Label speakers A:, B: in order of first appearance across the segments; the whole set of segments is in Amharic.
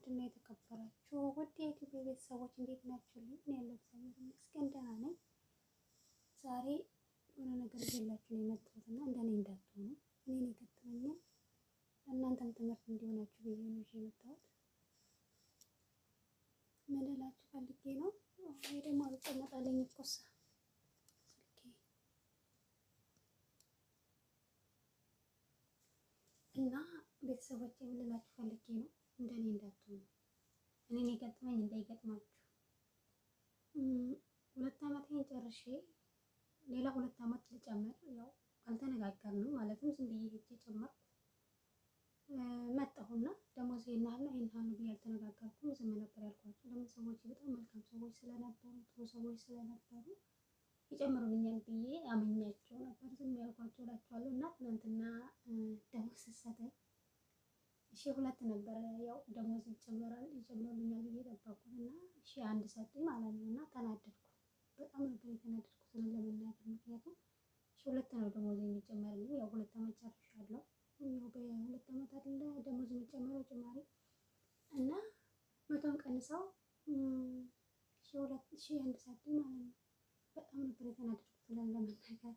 A: ውድና የተከበራችሁ ውድ የዩቲዩብ ቤተሰቦች እንዴት ናችሁልኝ? እኔ ያለው እግዚአብሔር ይመስገን ደህና ነኝ። ዛሬ የሆነ ነገር ይዤላችሁ ነው የመጣሁት እና እንደኔ እንዳትሆኑ እኔን የገጠመኝን ለእናንተም ትምህርት እንዲሆናችሁ ብዬ ነው ይዤ የመጣሁት። ምን እላችሁ ፈልጌ ነው ይሄ ደግሞ አልቀመጣለኝ እኮ ስልኬ እና ቤተሰቦቼ ምን እላችሁ ፈልጌ ነው እንደኔ እንዳትሆኑ እኔን የገጠመኝ እንዳይገጥማችሁ። 2 ዓመቴን ጨርሼ ሌላ 2 ዓመት ልጨምር ያው አልተነጋገርንም ማለትም ዝም ብዬ ሄጄ ጨመርኩ መጣሁና ደሞዝ ይሄን ያህል ነው ብዬ አልተነጋገርኩም። ዝም ነበር ያልኳቸው። ደግሞ ሰዎች በጣም መልካም ሰዎች ስለነበሩ ጥሩ ሰዎች ስለነበሩ ይጨምሩልኛል ብዬ አምኛቸው ነበር ዝም ያልኳቸው እላቸዋለሁ። እና ትናንትና ደሞዝ ስትሰጠኝ 2 ነበር ያው ደሞዝ ይጨምሩልኛል ብዬ ጠበቅኩና 1 ሰጡኝ ማለት ነው። እና ተናደድኩ። በጣም ነበር የተናደድኩት ለመናገር ምክንያቱም 2 ነው ደሞዝ የሚጨመርልኝ ያው 2 ዓመት ጨርሻለሁ። ያው በ2 ዓመት አይደለ ደሞዝ የሚጨመረው ጭማሪ እና 100 ቀንሰው 1 ሰጡኝ ማለት ነው። በጣም ነበር የተናደድኩት ለመናገር።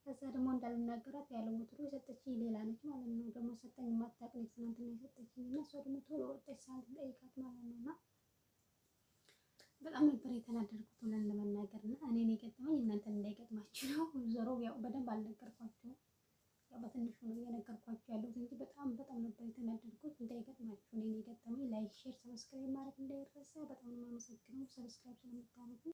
A: ከዛ ደግሞ እንዳልናገራት ያለው ወትሮ የሰጠችኝ ሌላ ነች ማለት ነው። ደግሞ ሰጠኝ የማታውቅ ልጅ ትናንትና የሰጠችኝ እና እሷ ደግሞ ቶሎ ወጣች ሳልጠይቃት ማለት ነው። እና በጣም ነበር የተናደድኩት ለመናገር። እና እኔን የገጠመኝ እናንተን እንዳይገጥማችሁ ነው። ዞሮ ያው በደንብ አልነገርኳችሁም ያው በትንሹ ነው እየነገርኳችሁ ያለሁት እንጂ በጣም ነበር የተናደድኩት። እንዳይገጥማችሁ እኔን የገጠመኝ። ላይክ፣ ሼር፣ ሰብስክራይብ ማድረግ እንዳይረሳ። በጣም ነው የማመሰግነው ሰብስክራይብ ስለምታደርጉ።